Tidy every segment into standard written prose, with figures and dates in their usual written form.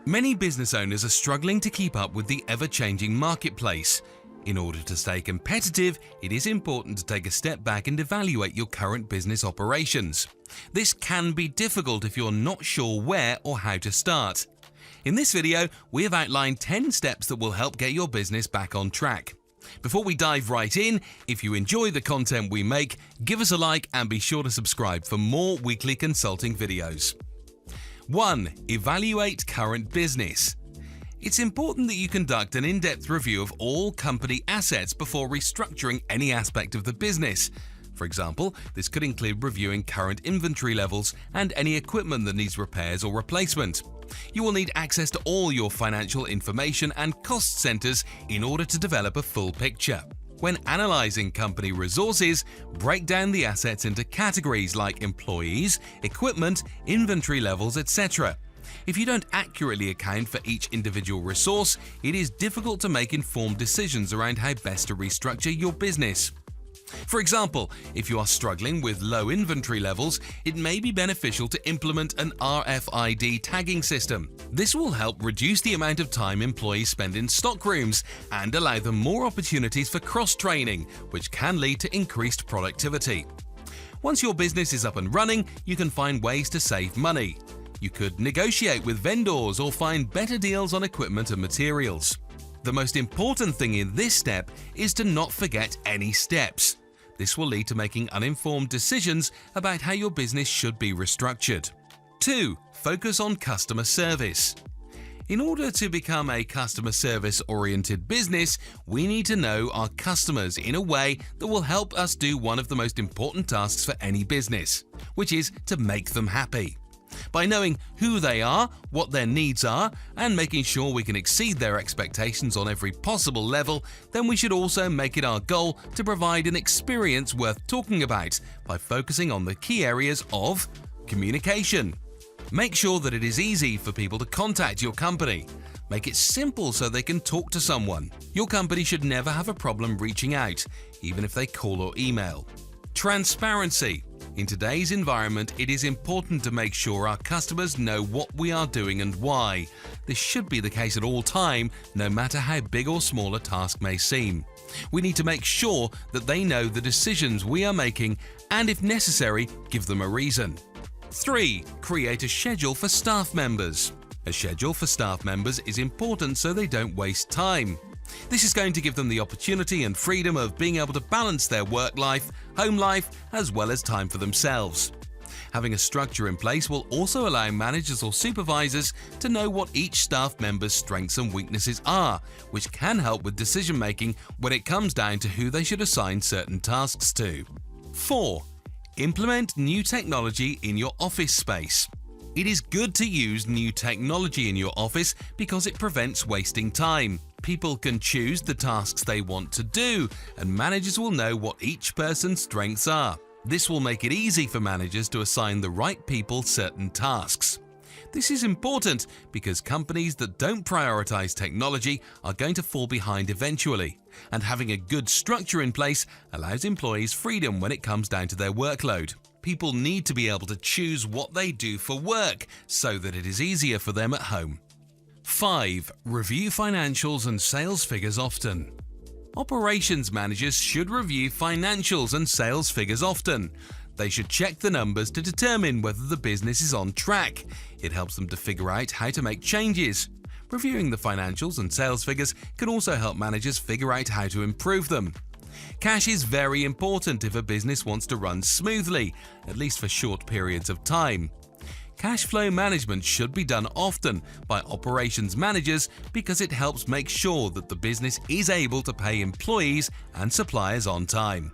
Many business owners are struggling to keep up with the ever-changing marketplace. In order to stay competitive, it is important to take a step back and evaluate your current business operations. This can be difficult if you're not sure where or how to start. In this video, we have outlined 10 steps that will help get your business back on track. Before we dive right in, if you enjoy the content we make, give us a like and be sure to subscribe for more weekly consulting videos. 1. Evaluate current business. It's important that you conduct an in-depth review of all company assets before restructuring any aspect of the business. For example, this could include reviewing current inventory levels and any equipment that needs repairs or replacement. You will need access to all your financial information and cost centers in order to develop a full picture. When analyzing company resources, break down the assets into categories like employees, equipment, inventory levels, etc. If you don't accurately account for each individual resource, it is difficult to make informed decisions around how best to restructure your business. For example, if you are struggling with low inventory levels, it may be beneficial to implement an RFID tagging system. This will help reduce the amount of time employees spend in stock rooms and allow them more opportunities for cross-training, which can lead to increased productivity. Once your business is up and running, you can find ways to save money. You could negotiate with vendors or find better deals on equipment and materials. The most important thing in this step is to not forget any steps. This will lead to making uninformed decisions about how your business should be restructured. 2. Focus on customer service. In order to become a customer service-oriented business, we need to know our customers in a way that will help us do one of the most important tasks for any business, which is to make them happy. By knowing who they are, what their needs are, and making sure we can exceed their expectations on every possible level, then we should also make it our goal to provide an experience worth talking about by focusing on the key areas of communication. Make sure that it is easy for people to contact your company. Make it simple so they can talk to someone. Your company should never have a problem reaching out, even if they call or email. Transparency. In today's environment, it is important to make sure our customers know what we are doing and why. This should be the case at all time, no matter how big or small a task may seem. We need to make sure that they know the decisions we are making and, if necessary, give them a reason. 3. Create a schedule for staff members. A schedule for staff members is important so they don't waste time. This is going to give them the opportunity and freedom of being able to balance their work life, home life, as well as time for themselves. Having a structure in place will also allow managers or supervisors to know what each staff member's strengths and weaknesses are, which can help with decision making when it comes down to who they should assign certain tasks to. 4. Implement new technology in your office space. It is good to use new technology in your office because it prevents wasting time. People can choose the tasks they want to do, and managers will know what each person's strengths are. This will make it easy for managers to assign the right people certain tasks. This is important because companies that don't prioritize technology are going to fall behind eventually, and having a good structure in place allows employees freedom when it comes down to their workload. People need to be able to choose what they do for work so that it is easier for them at home. 5. Review financials and sales figures often. Operations managers should review financials and sales figures often. They should check the numbers to determine whether the business is on track. It helps them to figure out how to make changes. Reviewing the financials and sales figures can also help managers figure out how to improve them. Cash is very important if a business wants to run smoothly, at least for short periods of time. Cash flow management should be done often by operations managers because it helps make sure that the business is able to pay employees and suppliers on time.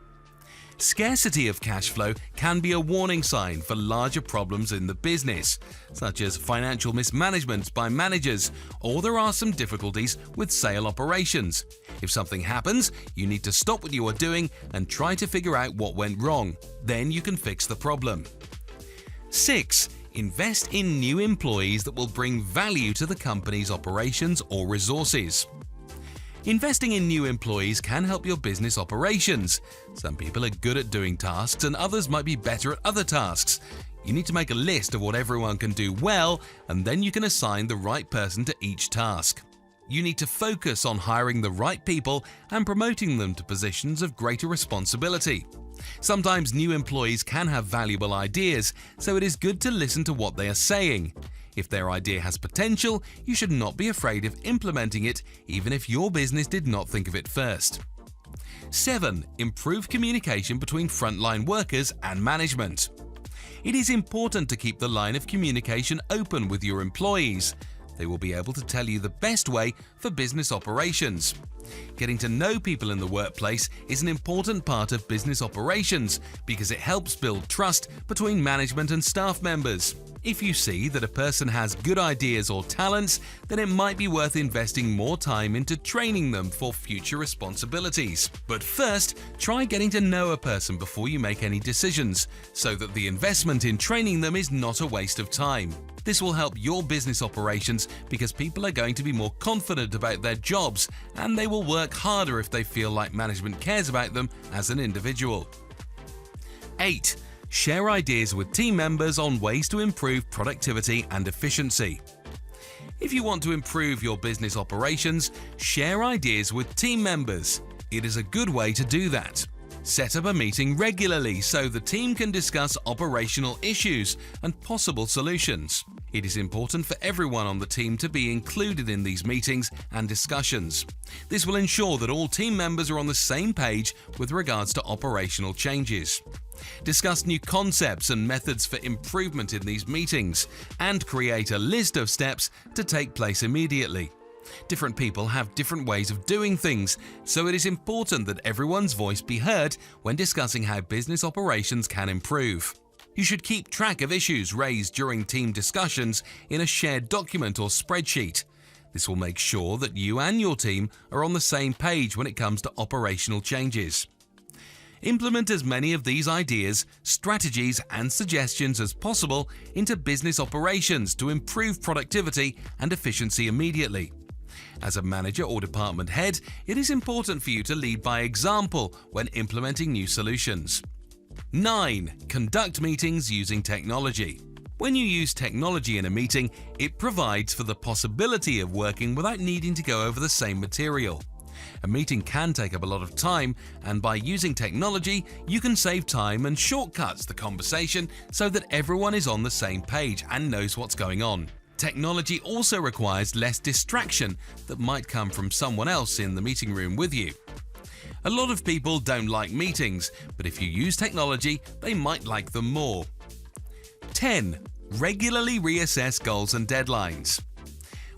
Scarcity of cash flow can be a warning sign for larger problems in the business, such as financial mismanagement by managers, or there are some difficulties with sale operations. If something happens, you need to stop what you are doing and try to figure out what went wrong. Then you can fix the problem. 6. Invest in new employees that will bring value to the company's operations or resources. Investing in new employees can help your business operations. Some people are good at doing tasks and others might be better at other tasks. You need to make a list of what everyone can do well, and then you can assign the right person to each task. You need to focus on hiring the right people and promoting them to positions of greater responsibility. Sometimes new employees can have valuable ideas, so it is good to listen to what they are saying. If their idea has potential, you should not be afraid of implementing it, even if your business did not think of it first. 7. Improve communication between frontline workers and management. It is important to keep the line of communication open with your employees. They will be able to tell you the best way for business operations. Getting to know people in the workplace is an important part of business operations because it helps build trust between management and staff members. If you see that a person has good ideas or talents, then it might be worth investing more time into training them for future responsibilities. But first, try getting to know a person before you make any decisions, so that the investment in training them is not a waste of time. This will help your business operations because people are going to be more confident about their jobs, and they will work harder if they feel like management cares about them as an individual. 8. Share ideas with team members on ways to improve productivity and efficiency. If you want to improve your business operations, share ideas with team members. It is a good way to do that. Set up a meeting regularly so the team can discuss operational issues and possible solutions. It is important for everyone on the team to be included in these meetings and discussions. This will ensure that all team members are on the same page with regards to operational changes. Discuss new concepts and methods for improvement in these meetings, and create a list of steps to take place immediately. Different people have different ways of doing things, so it is important that everyone's voice be heard when discussing how business operations can improve. You should keep track of issues raised during team discussions in a shared document or spreadsheet. This will make sure that you and your team are on the same page when it comes to operational changes. Implement as many of these ideas, strategies, and suggestions as possible into business operations to improve productivity and efficiency immediately. As a manager or department head, it is important for you to lead by example when implementing new solutions. 9. Conduct meetings using technology. When you use technology in a meeting, it provides for the possibility of working without needing to go over the same material. A meeting can take up a lot of time, and by using technology, you can save time and shortcuts the conversation so that everyone is on the same page and knows what's going on. Technology also requires less distraction that might come from someone else in the meeting room with you. A lot of people don't like meetings, but if you use technology, they might like them more. 10. Regularly reassess goals and deadlines.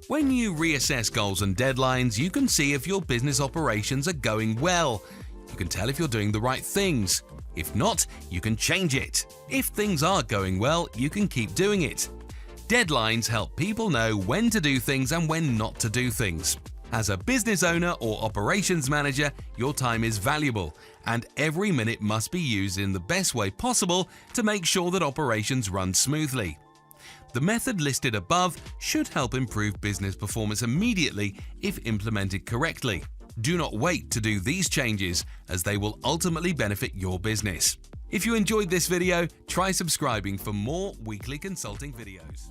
When you reassess goals and deadlines, you can see if your business operations are going well. You can tell if you're doing the right things. If not, you can change it. If things are going well, you can keep doing it. Deadlines help people know when to do things and when not to do things. As a business owner or operations manager, your time is valuable, and every minute must be used in the best way possible to make sure that operations run smoothly. The method listed above should help improve business performance immediately if implemented correctly. Do not wait to do these changes, as they will ultimately benefit your business. If you enjoyed this video, try subscribing for more weekly consulting videos.